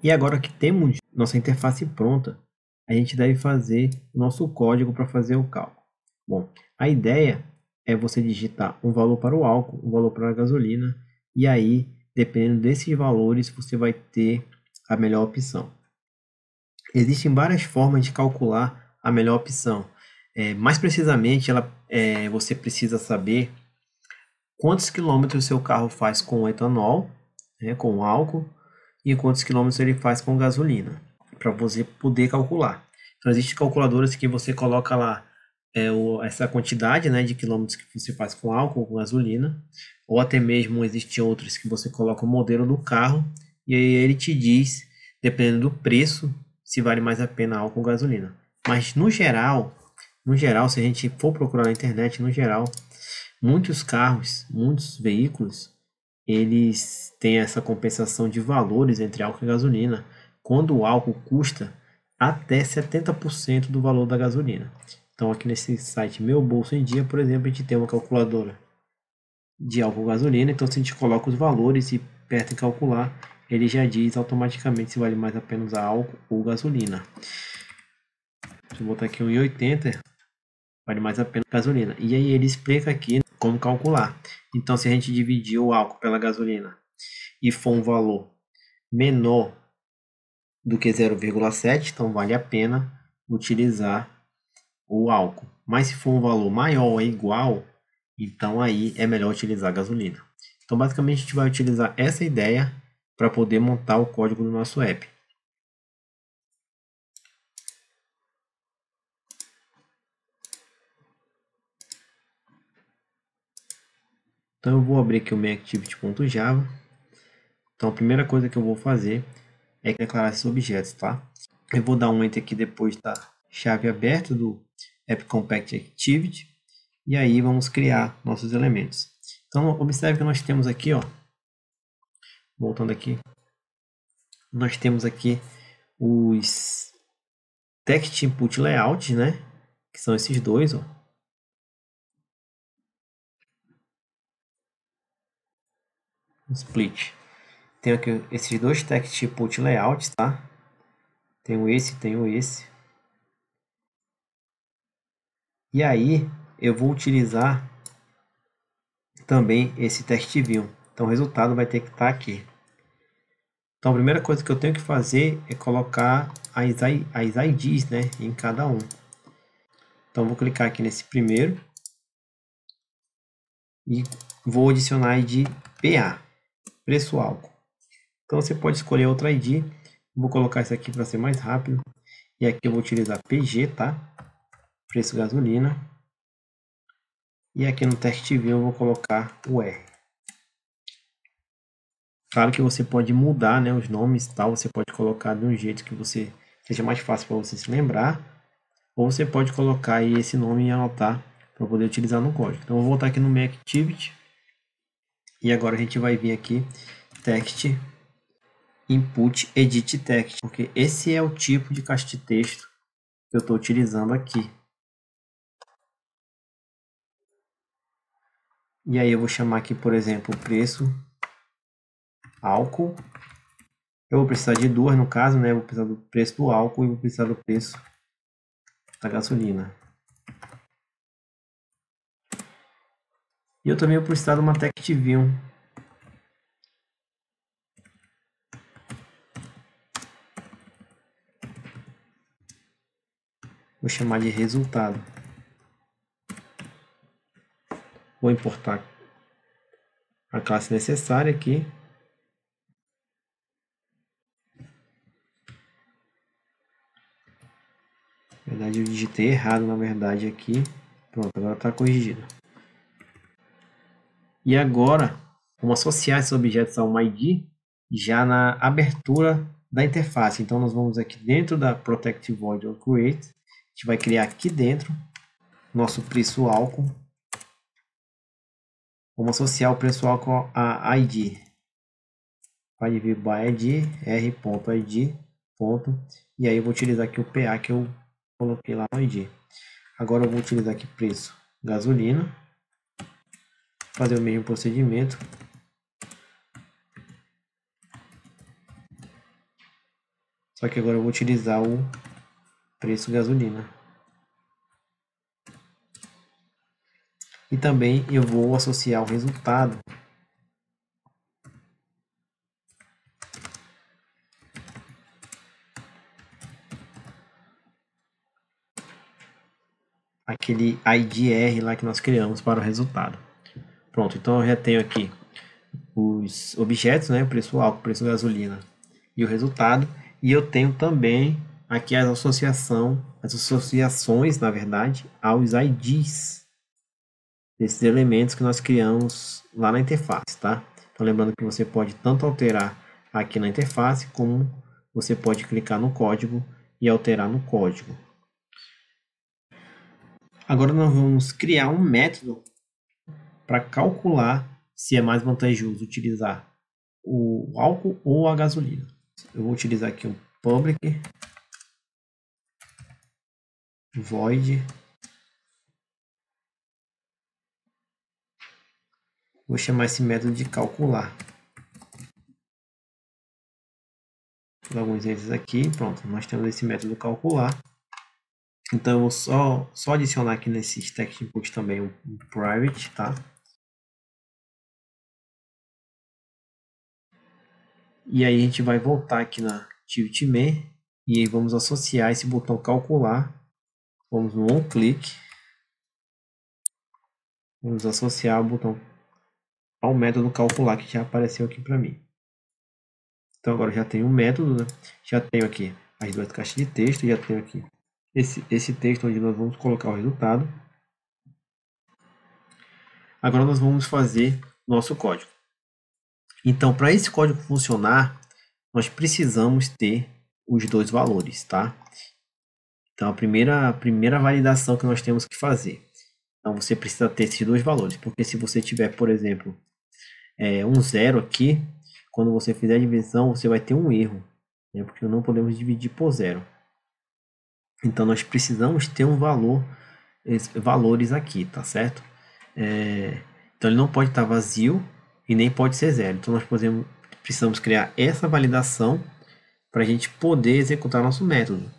E agora que temos nossa interface pronta, a gente deve fazer o nosso código para fazer o cálculo. Bom, a ideia é você digitar um valor para o álcool, um valor para a gasolina, e aí, dependendo desses valores, você vai ter a melhor opção. Existem várias formas de calcular a melhor opção. Mais precisamente, você precisa saber quantos quilômetros seu carro faz com etanol, né, com álcool, e quantos quilômetros ele faz com gasolina, para você poder calcular. Então, existem calculadoras que você coloca lá essa quantidade, né, de quilômetros que você faz com álcool, com gasolina, ou até mesmo existem outras que você coloca o modelo do carro, e aí ele te diz, dependendo do preço, se vale mais a pena álcool ou gasolina. Mas no geral, se a gente for procurar na internet, no geral, muitos carros, muitos veículos, eles têm essa compensação de valores entre álcool e gasolina, quando o álcool custa até 70% do valor da gasolina. Então aqui nesse site Meu Bolso em Dia, por exemplo, a gente tem uma calculadora de álcool e gasolina, então se a gente coloca os valores e aperta em calcular, ele já diz automaticamente se vale mais a pena usar álcool ou gasolina. Deixa eu botar aqui 1,80, vale mais a pena gasolina. E aí ele explica aqui como calcular. Então se a gente dividir o álcool pela gasolina e for um valor menor do que 0,7, então vale a pena utilizar o álcool. Mas se for um valor maior ou igual, então aí é melhor utilizar a gasolina. Então basicamente a gente vai utilizar essa ideia para poder montar o código do nosso app. Então eu vou abrir aqui o main-activity.java. Então a primeira coisa que eu vou fazer é declarar esses objetos, tá? Eu vou dar um enter aqui depois da chave aberta do app compact activity e aí vamos criar nossos elementos. Então observe que nós temos aqui, ó, voltando aqui, nós temos aqui os text input layout, né? Que são esses dois, ó. Split. Tenho aqui esses dois text input layouts, tá? Tenho esse. E aí eu vou utilizar também esse text view. Então o resultado vai ter que estar aqui. Então a primeira coisa que eu tenho que fazer é colocar as IDs, né, em cada um. Então vou clicar aqui nesse primeiro e vou adicionar a ID PA, preço álcool. Então você pode escolher outra ID. Vou colocar isso aqui para ser mais rápido. E aqui eu vou utilizar PG, tá? Preço gasolina. E aqui no text view eu vou colocar o R. Claro que você pode mudar, né, os nomes e tal. Você pode colocar de um jeito que você seja mais fácil para você se lembrar. Ou você pode colocar aí esse nome e anotar para poder utilizar no código. Então eu vou voltar aqui no Main Activity. E agora a gente vai vir aqui, text input edit text, porque esse é o tipo de caixa de texto que eu estou utilizando aqui. E aí eu vou chamar aqui, por exemplo, preço álcool. Eu vou precisar de duas no caso, né? Eu vou precisar do preço do álcool e vou precisar do preço da gasolina. E eu também vou precisar de uma text view. Vou chamar de resultado. Vou importar a classe necessária aqui. Na verdade eu digitei errado, na verdade, aqui. Pronto, agora está corrigido. E agora, vamos associar esses objetos a uma ID já na abertura da interface. Então nós vamos aqui dentro da Protect Void or Create. A gente vai criar aqui dentro nosso preço álcool. Vamos associar o preço álcool a ID. Vai vir by ID, r.id, e aí eu vou utilizar aqui o PA que eu coloquei lá no ID. Agora eu vou utilizar aqui preço gasolina, fazer o mesmo procedimento. Só que agora eu vou utilizar o preço gasolina. E também eu vou associar o resultado aquele IDR lá que nós criamos para o resultado. Pronto, então eu já tenho aqui os objetos, né, preço álcool, preço gasolina e o resultado. E eu tenho também aqui as associações, na verdade, aos IDs desses elementos que nós criamos lá na interface, tá? Então lembrando que você pode tanto alterar aqui na interface, como você pode clicar no código e alterar no código. Agora nós vamos criar um método para calcular se é mais vantajoso utilizar o álcool ou a gasolina. Eu vou utilizar aqui um public void. Vou chamar esse método de calcular. Vou dar alguns exemplos aqui. Pronto, nós temos esse método calcular. Então eu vou só adicionar aqui nesse stack input também um private, tá? E aí a gente vai voltar aqui na activity main e aí vamos associar esse botão calcular. Vamos no onClick. Vamos associar o botão ao método calcular que já apareceu aqui para mim. Então agora já tenho um método, né? Já tenho aqui as duas caixas de texto, já tenho aqui esse texto onde nós vamos colocar o resultado. Agora nós vamos fazer nosso código. Então, para esse código funcionar, nós precisamos ter os dois valores, tá? Então, a primeira validação que nós temos que fazer. Então, você precisa ter esses dois valores, porque se você tiver, por exemplo, um zero aqui, quando você fizer a divisão, você vai ter um erro, né? Porque não podemos dividir por zero. Então, nós precisamos ter um valores aqui, tá certo? Então, ele não pode estar vazio e nem pode ser zero. Então, nós precisamos criar essa validação para a gente poder executar nosso método.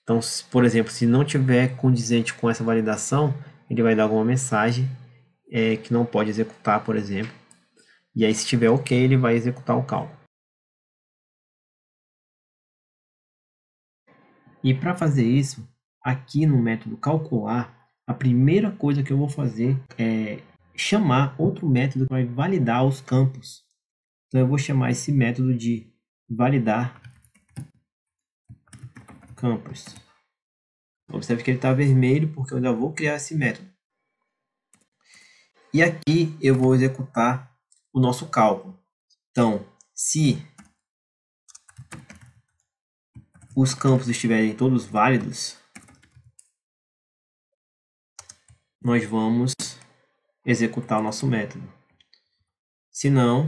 Então, por exemplo, se não tiver condizente com essa validação, ele vai dar alguma mensagem que não pode executar, por exemplo. E aí, se estiver ok, ele vai executar o cálculo. E para fazer isso, aqui no método calcular, a primeira coisa que eu vou fazer é chamar outro método que vai validar os campos. Então, eu vou chamar esse método de validar campos. Observe que ele está vermelho porque eu ainda vou criar esse método. E aqui eu vou executar o nosso cálculo. Então, se os campos estiverem todos válidos, nós vamos executar o nosso método. Se não,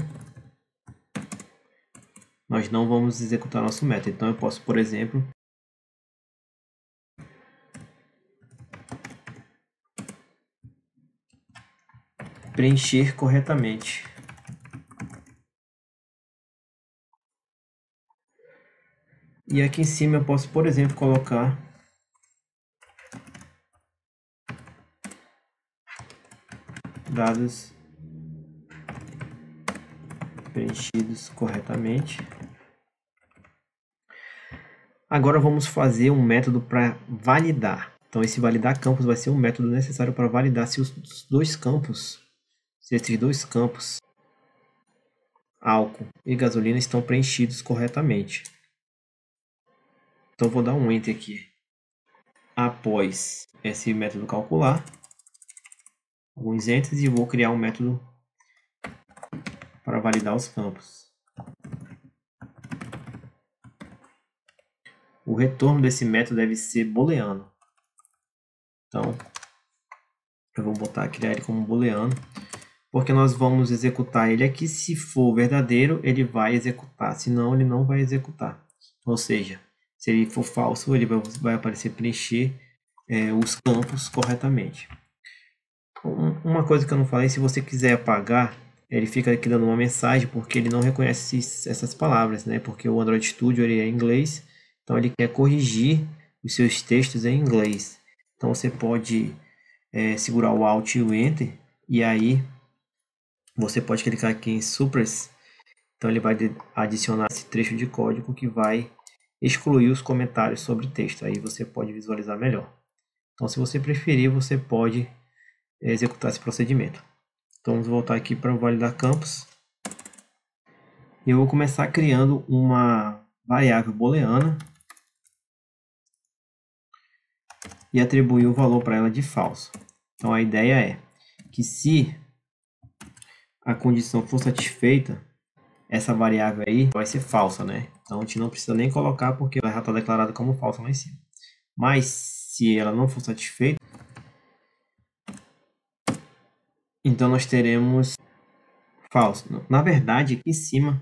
nós não vamos executar nosso método. Então, eu posso, por exemplo, preencher corretamente. E aqui em cima eu posso, por exemplo, colocar dados preenchidos corretamente. Agora vamos fazer um método para validar. Então esse validar campos vai ser um método necessário para validar se esses dois campos, álcool e gasolina, estão preenchidos corretamente. Então vou dar um enter aqui. Após esse método calcular, alguns enters, e vou criar um método para validar os campos. O retorno desse método deve ser booleano. Então, eu vou criar ele como booleano, porque nós vamos executar ele aqui. Se for verdadeiro, ele vai executar, senão ele não vai executar. Ou seja, se ele for falso, ele vai aparecer preencher os campos corretamente. Uma coisa que eu não falei, se você quiser apagar, ele fica aqui dando uma mensagem, porque ele não reconhece essas palavras, né? Porque o Android Studio ele é em inglês Então ele quer corrigir os seus textos em inglês. Então você pode segurar o Alt e o Enter, e aí você pode clicar aqui em Suppress. Então ele vai adicionar esse trecho de código que vai excluir os comentários sobre texto. Aí você pode visualizar melhor. Então se você preferir, você pode executar esse procedimento. Então vamos voltar aqui para o validar campos. Eu vou começar criando uma variável booleana e atribuir o valor para ela de falso. Então a ideia é que se a condição for satisfeita, essa variável aí vai ser falsa, né? Então a gente não precisa nem colocar porque ela já está declarada como falsa lá em cima. Mas se ela não for satisfeita, então nós teremos falso. Na verdade, aqui em cima,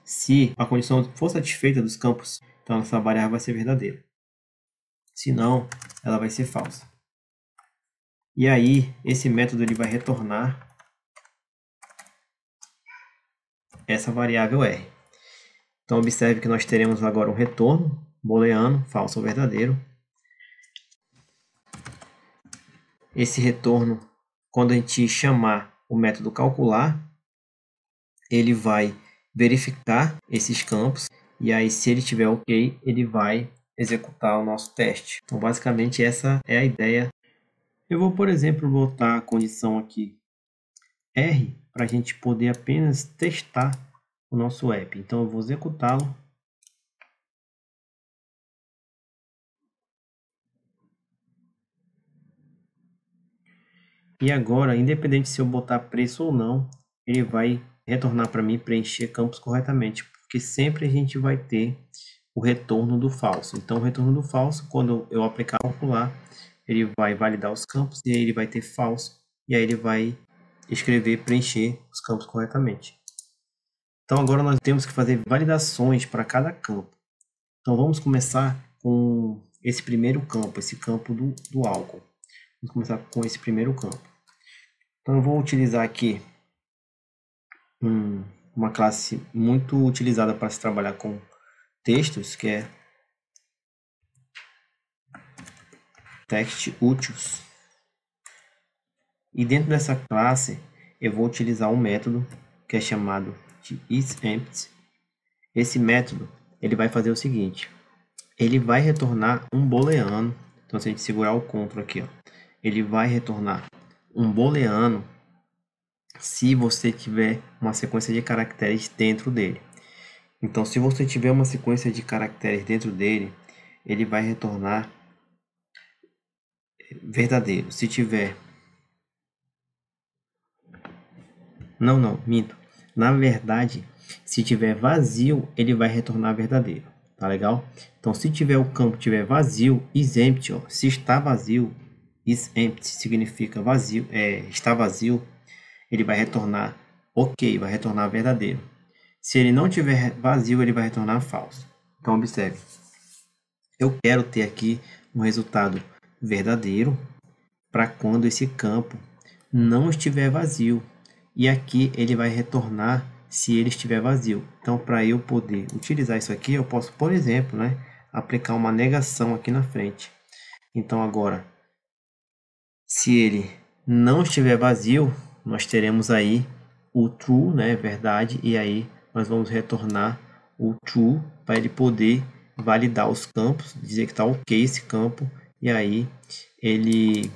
se a condição for satisfeita dos campos, então essa variável vai ser verdadeira. Se não, ela vai ser falsa. E aí, esse método ele vai retornar essa variável R. Então, observe que nós teremos agora um retorno booleano, falso ou verdadeiro. Esse retorno, quando a gente chamar o método calcular, ele vai verificar esses campos. E aí, se ele estiver ok, ele vai executar o nosso teste. Então, basicamente, essa é a ideia. Eu vou, por exemplo, botar a condição aqui R para a gente poder apenas testar o nosso app. Então, eu vou executá-lo. E agora, independente se eu botar preço ou não, ele vai retornar para mim preencher campos corretamente, porque sempre a gente vai ter o retorno do falso. Então, o retorno do falso, quando eu aplicar o calcular, ele vai validar os campos e aí ele vai ter falso, e aí ele vai escrever, preencher os campos corretamente. Então, agora nós temos que fazer validações para cada campo. Então, vamos começar com esse primeiro campo, esse campo do álcool. Vamos começar com esse primeiro campo. Então, eu vou utilizar aqui uma classe muito utilizada para se trabalhar com textos, que é TextUtils. E dentro dessa classe, eu vou utilizar um método que é chamado de isEmpty. Esse método ele vai fazer o seguinte: ele vai retornar um booleano. Então, se a gente segurar o Ctrl aqui, ó, ele vai retornar um booleano se você tiver uma sequência de caracteres dentro dele. Então, se você tiver uma sequência de caracteres dentro dele, ele vai retornar verdadeiro. Se tiver... Não, minto. Na verdade, se tiver vazio, ele vai retornar verdadeiro. Tá legal? Então, se tiver o campo tiver vazio, isEmpty, ó, se está vazio, isEmpty significa vazio, está vazio, ele vai retornar ok, vai retornar verdadeiro. Se ele não tiver vazio, ele vai retornar falso. Então, observe. Eu quero ter aqui um resultado verdadeiro para quando esse campo não estiver vazio. E aqui ele vai retornar se ele estiver vazio. Então, para eu poder utilizar isso aqui, eu posso, por exemplo, aplicar uma negação aqui na frente. Então, agora, se ele não estiver vazio, nós teremos aí o true, verdade, e aí nós vamos retornar o true para ele poder validar os campos, dizer que está ok esse campo, e aí ele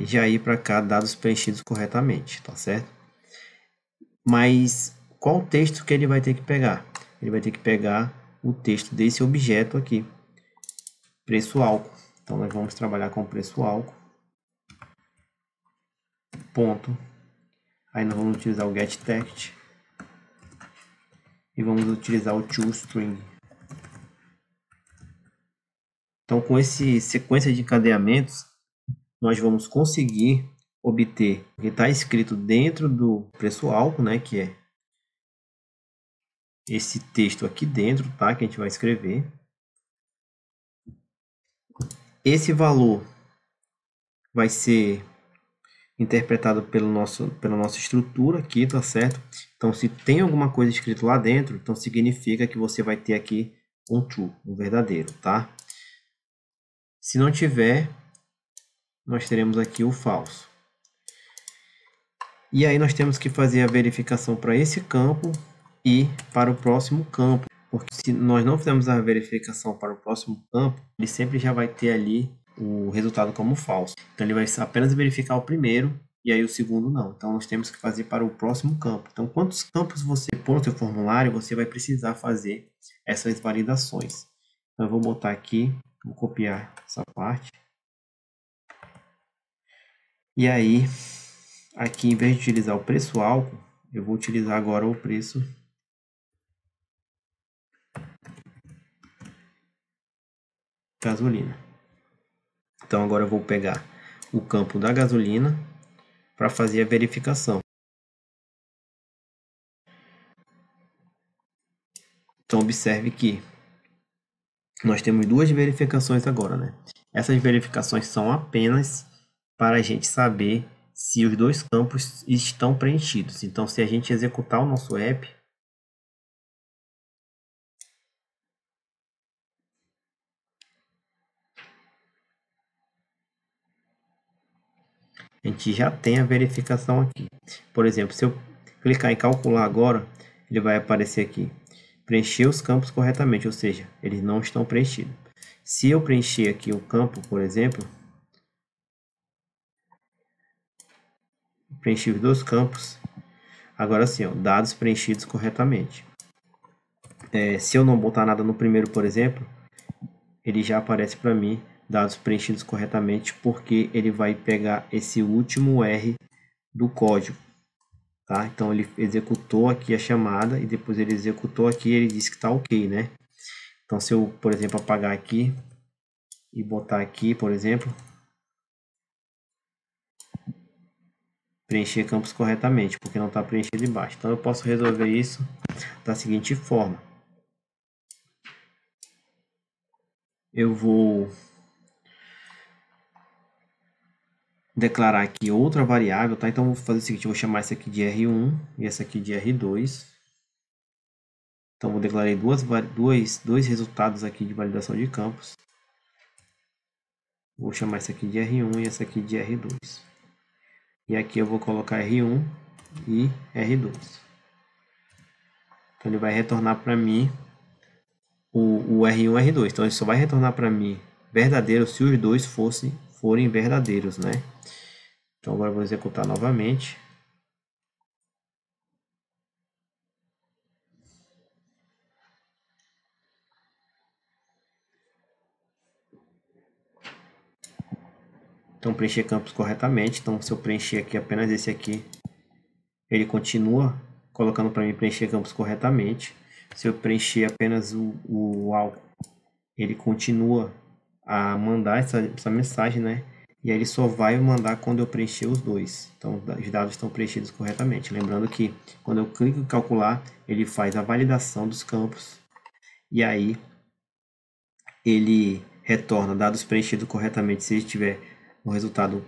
já ir para cá dados preenchidos corretamente, tá certo? Mas qual texto que ele vai ter que pegar? Ele vai ter que pegar o texto desse objeto aqui, preço álcool. Então nós vamos trabalhar com preço álcool, ponto. Aí nós vamos utilizar o getText e vamos utilizar o toString. Então, com esse sequência de encadeamentos, nós vamos conseguir obter o que está escrito dentro do preço álcool, que é esse texto aqui dentro, tá? Que a gente vai escrever. Esse valor vai ser interpretado pela nossa estrutura aqui, tá certo? Então, se tem alguma coisa escrito lá dentro, então significa que você vai ter aqui um true, um verdadeiro, tá? Se não tiver, nós teremos aqui o falso. E aí nós temos que fazer a verificação para esse campo e para o próximo campo. Porque se nós não fizermos a verificação para o próximo campo, ele sempre já vai ter ali o resultado como falso. Então ele vai apenas verificar o primeiro e aí o segundo não. Então nós temos que fazer para o próximo campo. Então quantos campos você pôr no seu formulário, você vai precisar fazer essas validações. Então eu vou botar aqui, vou copiar essa parte. E aí, aqui em vez de utilizar o preço álcool, eu vou utilizar agora o preço gasolina. Então agora eu vou pegar o campo da gasolina para fazer a verificação. Então observe que nós temos duas verificações agora, né? Essas verificações são apenas para a gente saber se os dois campos estão preenchidos. Então se a gente executar o nosso app, a gente já tem a verificação aqui. Por exemplo, se eu clicar em calcular agora, ele vai aparecer aqui. Preencher os campos corretamente, ou seja, eles não estão preenchidos. Se eu preencher aqui o campo, por exemplo, preenchi os dois campos, agora sim, ó, dados preenchidos corretamente. Se eu não botar nada no primeiro, por exemplo, ele já aparece para mim dados preenchidos corretamente, porque ele vai pegar esse último R do código. Tá? Então ele executou aqui a chamada e depois ele executou aqui e ele disse que está ok, né? Então se eu, por exemplo, apagar aqui e botar aqui, por exemplo, preencher campos corretamente, porque não está preenchido embaixo. Então eu posso resolver isso da seguinte forma. Eu vou declarar aqui outra variável, tá? Então eu vou fazer o seguinte, eu vou chamar essa aqui de R1 e essa aqui de R2. Então vou declarar dois resultados aqui de validação de campos. Vou chamar essa aqui de R1 e essa aqui de R2. E aqui eu vou colocar R1 e R2. Então ele vai retornar para mim o R1 e o R2. Então ele só vai retornar para mim verdadeiro se os dois forem verdadeiros, né? Então agora eu vou executar novamente. Então preencher campos corretamente. Então se eu preencher aqui apenas esse aqui, ele continua colocando para mim preencher campos corretamente. Se eu preencher apenas o álcool, ele continua a mandar essa mensagem, né? E aí ele só vai mandar quando eu preencher os dois. Então os dados estão preenchidos corretamente. Lembrando que quando eu clico em calcular, ele faz a validação dos campos. E aí ele retorna dados preenchidos corretamente se tiver um resultado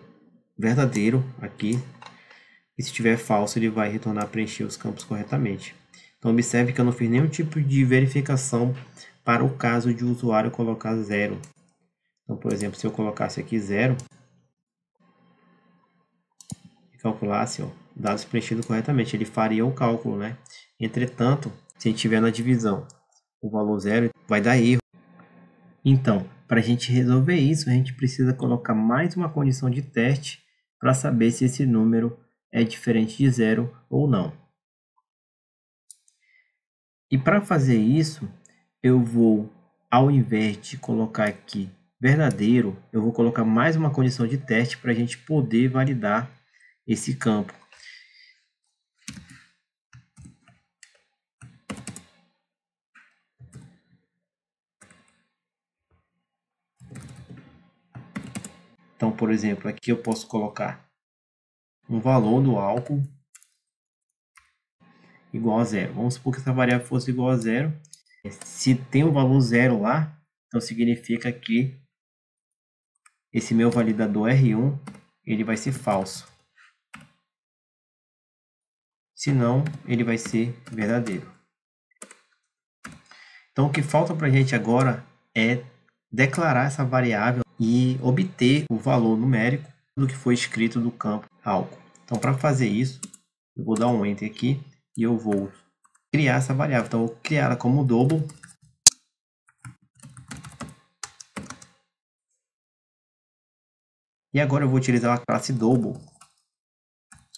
verdadeiro aqui. E se tiver falso, ele vai retornar preencher os campos corretamente. Então observe que eu não fiz nenhum tipo de verificação para o caso de o usuário colocar 0. Então, por exemplo, se eu colocasse aqui 0 e calculasse, ó, dados preenchidos corretamente, ele faria o cálculo, né? Entretanto, se a gente tiver na divisão o valor 0, vai dar erro. Então, para a gente resolver isso, a gente precisa colocar mais uma condição de teste para saber se esse número é diferente de 0 ou não. E para fazer isso, eu vou, ao invés de colocar aqui verdadeiro, eu vou colocar mais uma condição de teste para a gente poder validar esse campo. Então, por exemplo, aqui eu posso colocar um valor do álcool igual a 0. Vamos supor que essa variável fosse igual a 0. Se tem um valor 0 lá, então significa que esse meu validador R1 ele vai ser falso. senão ele vai ser verdadeiro. Então o que falta para a gente agora é declarar essa variável e obter o valor numérico do que foi escrito do campo álcool. Então para fazer isso, eu vou dar um Enter aqui e eu vou criar essa variável. Então eu vou criar ela como double. E agora eu vou utilizar a classe double.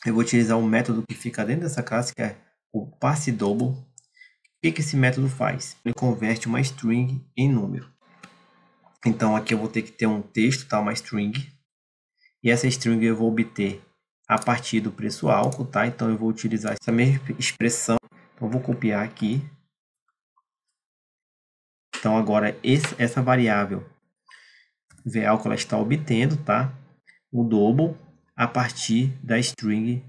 Eu vou utilizar um método que fica dentro dessa classe, que é o parseDouble. O que esse método faz? Ele converte uma string em número. Então aqui eu vou ter que ter um texto, tá? Uma string. E essa string eu vou obter a partir do preço álcool, tá? Então eu vou utilizar essa mesma expressão. Então eu vou copiar aqui. Então agora essa variável valCol ela está obtendo, tá? O double a partir da string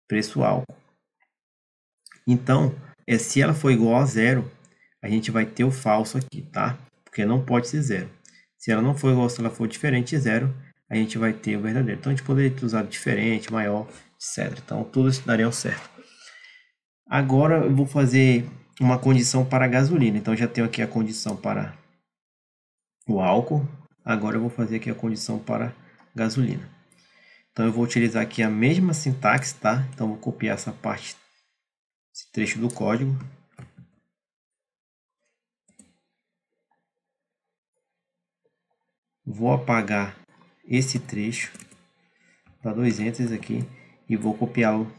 preço álcool. Então, se ela for igual a zero, a gente vai ter o falso aqui, tá? Porque não pode ser zero. Se ela não for igual, se ela for diferente de zero, a gente vai ter o verdadeiro. Então, a gente poderia ter usado diferente, maior, etc. Então, tudo isso daria certo. Agora, eu vou fazer uma condição para a gasolina. Então, já tenho aqui a condição para o álcool. Agora, eu vou fazer aqui a condição para gasolina. Então, eu vou utilizar aqui a mesma sintaxe, tá? Então, vou copiar essa parte, esse trecho do código. Vou apagar esse trecho, dar 2 enters aqui e vou copiá-lo.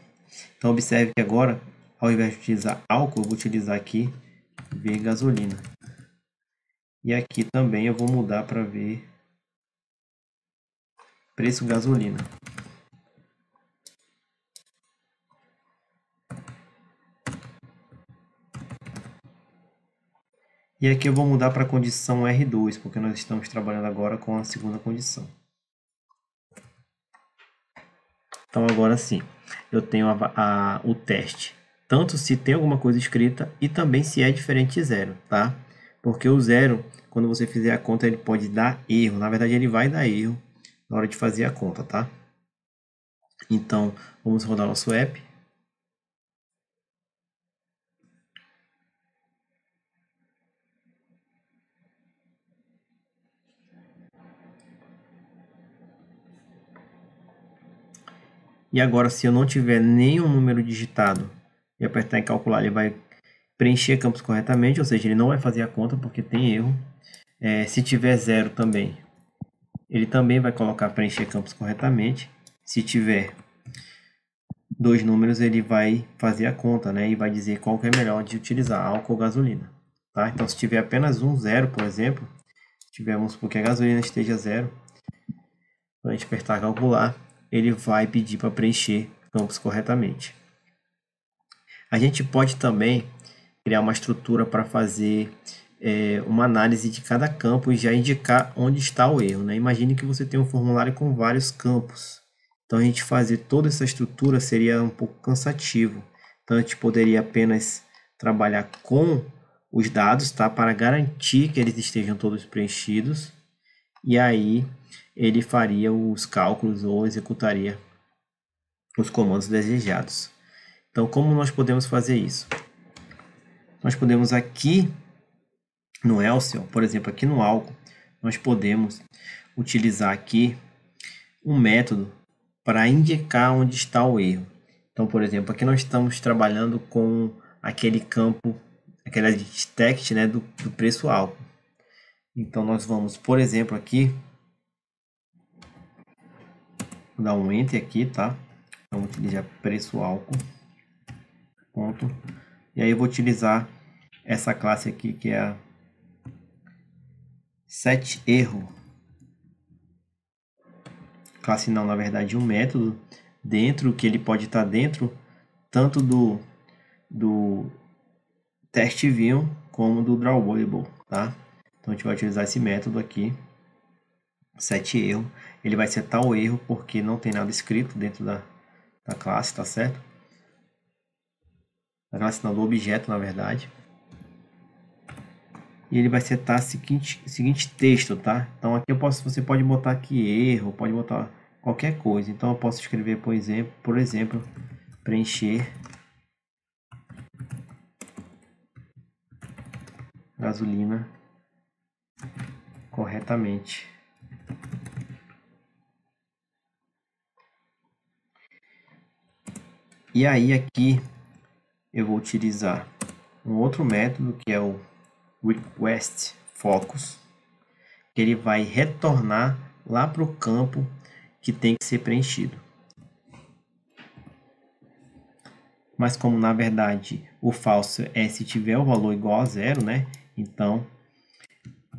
Então, observe que agora, ao invés de utilizar álcool, eu vou utilizar aqui ver gasolina. E aqui também eu vou mudar para ver preço gasolina. E aqui eu vou mudar para a condição R2, porque nós estamos trabalhando agora com a segunda condição. Então agora sim, eu tenho o teste, tanto se tem alguma coisa escrita e também se é diferente de zero, tá? Porque o zero, quando você fizer a conta, ele pode dar erro. Na verdade, ele vai dar erro na hora de fazer a conta, tá? Então, vamos rodar nosso app. E agora, se eu não tiver nenhum número digitado e apertar em calcular, ele vai preencher campos corretamente, ou seja, ele não vai fazer a conta porque tem erro. Se tiver zero também, ele também vai colocar preencher campos corretamente. Se tiver 2 números, ele vai fazer a conta, né? E vai dizer qual que é melhor de utilizar, álcool ou gasolina. Tá? Então, se tiver apenas um zero, por exemplo, tivemos porque a gasolina esteja zero, quando a gente apertar calcular, ele vai pedir para preencher campos corretamente. A gente pode também criar uma estrutura para fazer uma análise de cada campo e já indicar onde está o erro, né? Imagine que você tem um formulário com vários campos. Então, a gente fazer toda essa estrutura seria um pouco cansativo. Então, a gente poderia apenas trabalhar com os dados, tá? Para garantir que eles estejam todos preenchidos. E aí, ele faria os cálculos ou executaria os comandos desejados. Então, como nós podemos fazer isso? Nós podemos aqui no else, por exemplo, aqui no álcool, nós podemos utilizar aqui um método para indicar onde está o erro. Então, por exemplo, aqui nós estamos trabalhando com aquele campo, aquela text, né, do preço álcool. Então, nós vamos, por exemplo, aqui, vou dar um enter aqui, tá? Vamos utilizar preço álcool, ponto. E aí eu vou utilizar essa classe aqui, que é a setErro. Classe não, na verdade, um método dentro, que ele pode estar dentro tanto do test_view como do drawable, tá? Então a gente vai utilizar esse método aqui, setErro. Ele vai setar o erro porque não tem nada escrito dentro da classe, tá certo? Da classe não, do objeto, na verdade. E ele vai setar o seguinte texto, tá? Então aqui você pode botar aqui erro, pode botar qualquer coisa. Então eu posso escrever, por exemplo, preencher gasolina corretamente. E aí aqui eu vou utilizar um outro método que é o request focus, que ele vai retornar lá para o campo que tem que ser preenchido. Mas como na verdade o falso é se tiver o valor igual a zero, né? Então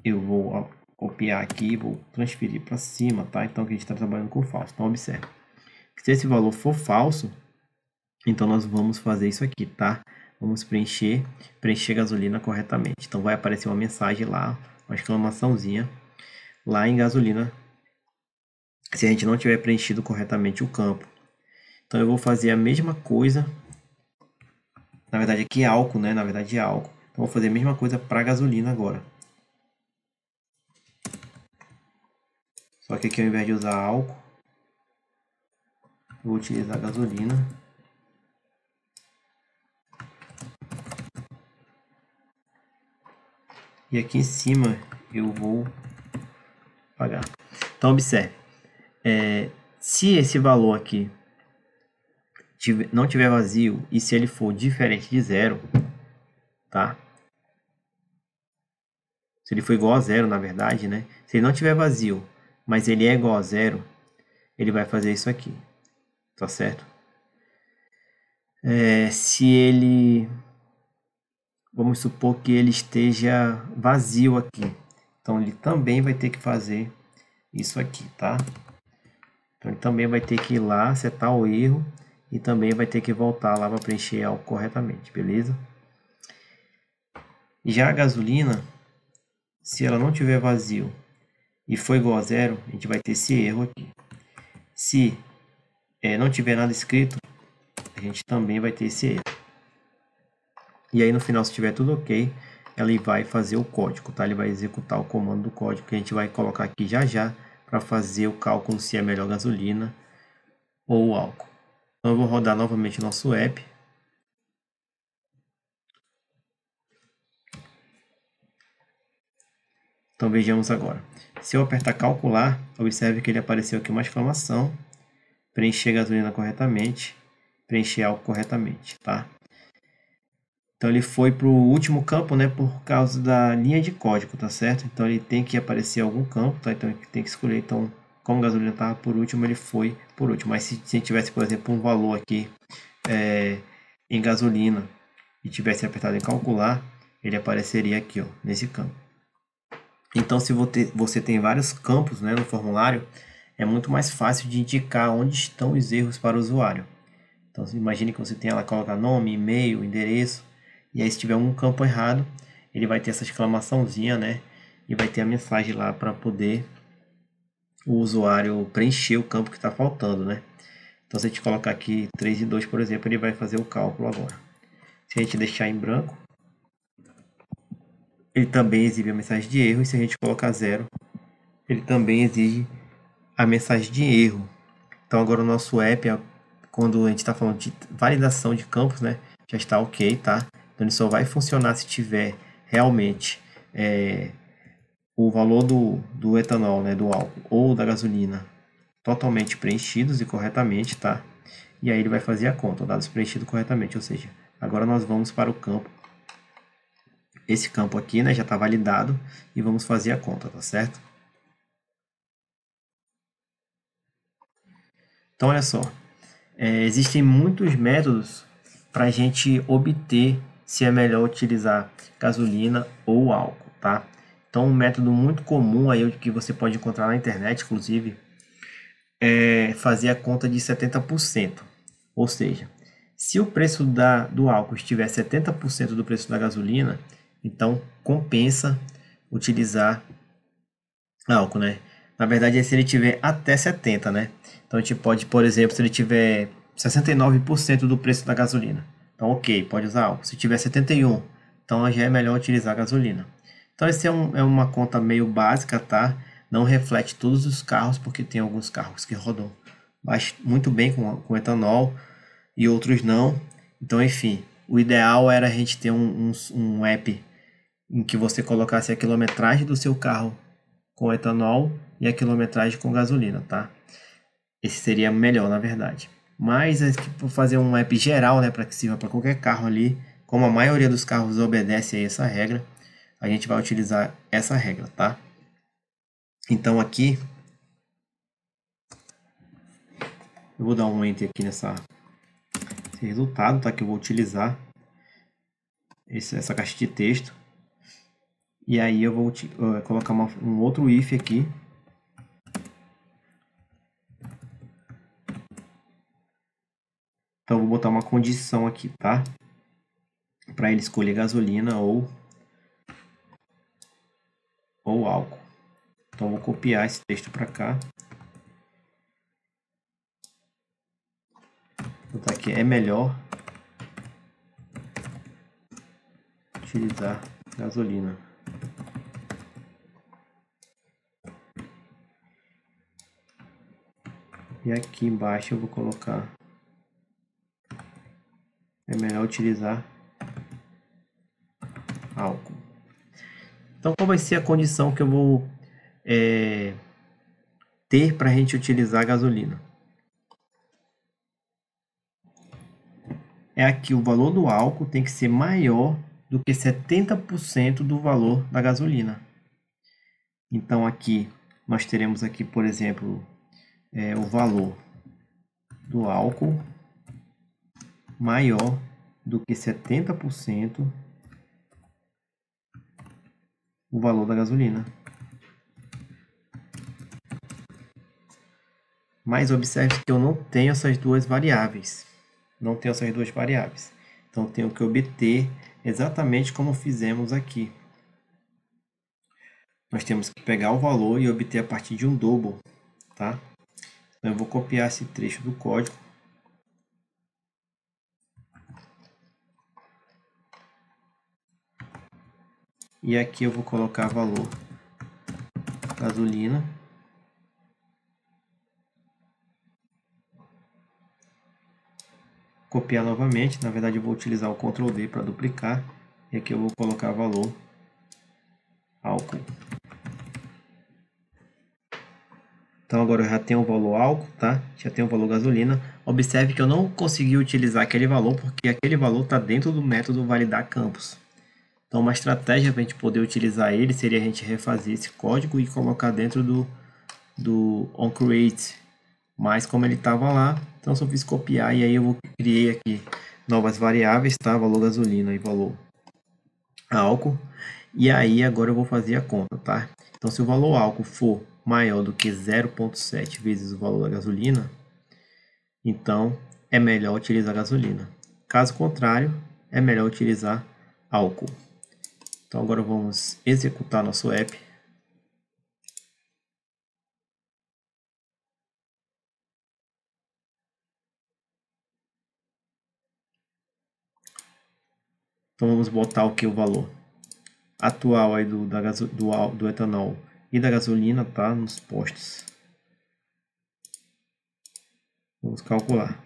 eu vou copiar aqui e vou transferir para cima, tá? Então aqui a gente está trabalhando com falso. Então observe, se esse valor for falso, então nós vamos fazer isso aqui, tá? Vamos preencher gasolina corretamente. Então vai aparecer uma mensagem lá, uma exclamaçãozinha lá em gasolina, se a gente não tiver preenchido corretamente o campo. Então eu vou fazer a mesma coisa. Na verdade aqui é álcool, né? Na verdade é álcool. Então vou fazer a mesma coisa para gasolina agora. Só que aqui ao invés de usar álcool, eu vou utilizar gasolina. E aqui em cima eu vou pagar. Então observe, se esse valor aqui não tiver vazio e se ele for diferente de zero, tá? Se ele for igual a zero, na verdade, né? Se ele não tiver vazio, mas ele é igual a zero, ele vai fazer isso aqui, tá certo? Se ele, vamos supor que ele esteja vazio aqui, então ele também vai ter que fazer isso aqui, tá? Então ele também vai ter que ir lá, setar o erro e também vai ter que voltar lá para preencher algo corretamente, beleza? Já a gasolina, se ela não tiver vazio e for igual a zero, a gente vai ter esse erro aqui. Se não tiver nada escrito, a gente também vai ter esse erro. E aí no final, se tiver tudo ok, ele vai fazer o código, tá? Ele vai executar o comando do código que a gente vai colocar aqui já já para fazer o cálculo se é melhor gasolina ou álcool. Então eu vou rodar novamente o nosso app. Então vejamos agora. Se eu apertar calcular, observe que ele apareceu aqui uma exclamação, preencher gasolina corretamente, preencher álcool corretamente, tá? Então ele foi para o último campo, né, por causa da linha de código, tá certo? Então ele tem que aparecer algum campo, tá? Então ele tem que escolher. Então, como gasolina estava por último, ele foi por último. Mas se tivesse, por exemplo, um valor aqui em gasolina e tivesse apertado em calcular, ele apareceria aqui, ó, nesse campo. Então, se você tem vários campos, né, no formulário, é muito mais fácil de indicar onde estão os erros para o usuário. Então, imagine que você tenha lá, colocar nome, e-mail, endereço, e aí se tiver um campo errado, ele vai ter essa exclamaçãozinha, né, e vai ter a mensagem lá para poder o usuário preencher o campo que está faltando, né. Então, se a gente colocar aqui 3 e 2, por exemplo, ele vai fazer o cálculo agora. Se a gente deixar em branco, ele também exibe a mensagem de erro, e se a gente colocar 0, ele também exige a mensagem de erro. Então agora o nosso app, quando a gente está falando de validação de campos, né, já está ok, tá? Então ele só vai funcionar se tiver realmente o valor do etanol, né, do álcool ou da gasolina totalmente preenchidos e corretamente, tá? E aí ele vai fazer a conta, dados preenchidos corretamente, ou seja, agora nós vamos para o campo. Esse campo aqui, né, já está validado e vamos fazer a conta, tá certo? Então, olha só, existem muitos métodos para a gente obter se é melhor utilizar gasolina ou álcool, tá? Então, um método muito comum aí que você pode encontrar na internet, inclusive, é fazer a conta de 70%. Ou seja, se o preço do álcool estiver 70% do preço da gasolina, então compensa utilizar álcool, né? Na verdade, é se ele tiver até 70, né? Então a gente pode, por exemplo, se ele tiver 69% do preço da gasolina, então ok, pode usar álcool. Se tiver 71, então já é melhor utilizar a gasolina. Então esse é uma conta meio básica, tá? Não reflete todos os carros, porque tem alguns carros que rodam muito bem com etanol e outros não. Então, enfim, o ideal era a gente ter um app em que você colocasse a quilometragem do seu carro com etanol e a quilometragem com gasolina, tá? Esse seria melhor, na verdade. Mas vou fazer um app geral, né, para que sirva para qualquer carro ali. Como a maioria dos carros obedece a essa regra, a gente vai utilizar essa regra, tá? Então aqui eu vou dar um enter aqui nesse resultado, tá? Que eu vou utilizar essa caixa de texto. E aí eu vou colocar um outro if aqui. Então eu vou botar uma condição aqui, tá? Para ele escolher gasolina ou álcool. Então eu vou copiar esse texto para cá. Vou botar aqui, é melhor utilizar gasolina. E aqui embaixo eu vou colocar, é melhor utilizar álcool. Então qual vai ser a condição que eu vou ter para a gente utilizar gasolina? É aqui o valor do álcool tem que ser maior do que 70% do valor da gasolina. Então aqui nós teremos aqui, por exemplo, o valor do álcool maior do que 70% o valor da gasolina. Mas observe que eu não tenho essas duas variáveis. Não tenho essas duas variáveis. Então tenho que obter exatamente como fizemos aqui. Nós temos que pegar o valor e obter a partir de um double, tá? Então eu vou copiar esse trecho do código. E aqui eu vou colocar valor gasolina. Copiar novamente, na verdade eu vou utilizar o Ctrl D para duplicar. E aqui eu vou colocar valor álcool. Então agora eu já tenho o valor álcool, tá? Já tenho o valor gasolina. Observe que eu não consegui utilizar aquele valor, porque aquele valor está dentro do método validar campos. Então uma estratégia para a gente poder utilizar ele seria a gente refazer esse código e colocar dentro do onCreate. Mas como ele estava lá, então só fiz copiar e aí eu criei aqui novas variáveis, tá? Valor gasolina e valor álcool. E aí agora eu vou fazer a conta, tá? Então se o valor álcool for maior do que 0,7 vezes o valor da gasolina, então é melhor utilizar gasolina. Caso contrário, é melhor utilizar álcool. Então agora vamos executar nosso app. Então vamos botar aqui o valor atual aí do etanol e da gasolina, tá? Nos postos. Vamos calcular.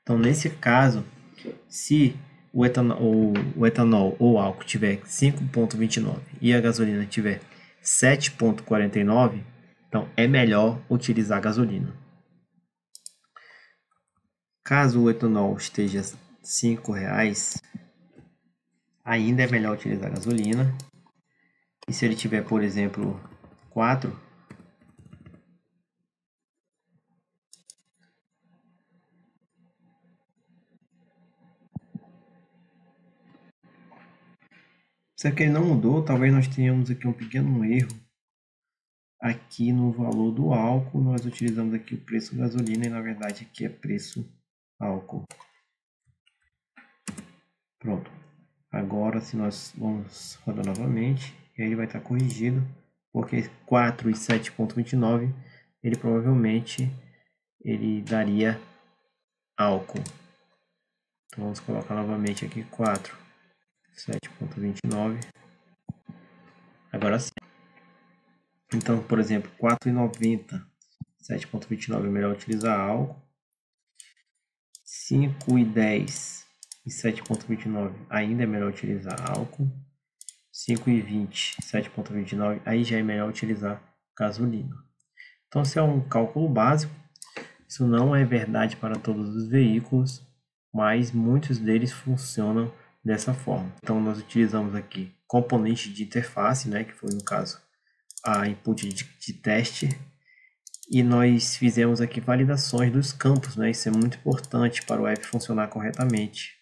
Então nesse caso, se o etanol ou álcool tiver 5,29 e a gasolina tiver 7,49, então é melhor utilizar gasolina. Caso o etanol esteja R$ 5,00, ainda é melhor utilizar gasolina. E se ele tiver, por exemplo, 4, se aqui ele não mudou, talvez nós tenhamos aqui um pequeno erro. Aqui no valor do álcool, nós utilizamos aqui o preço gasolina e na verdade aqui é preço álcool. Pronto. Agora, se nós vamos rodar novamente, ele vai estar corrigido, porque 4 e 7,29, ele provavelmente daria álcool. Então vamos colocar novamente aqui 4, 7,29. Agora sim. Então, por exemplo, 4,90, 7,29 é melhor utilizar álcool. 5,10 e 7,29 ainda é melhor utilizar álcool. 5,20, 7,29, aí já é melhor utilizar gasolina. Então, esse é um cálculo básico. Isso não é verdade para todos os veículos, mas muitos deles funcionam dessa forma. Então, nós utilizamos aqui componente de interface, né, que foi no caso a input de teste, e nós fizemos aqui validações dos campos, né? Isso é muito importante para o app funcionar corretamente.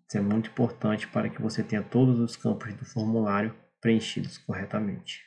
Isso é muito importante para que você tenha todos os campos do formulário preenchidos corretamente.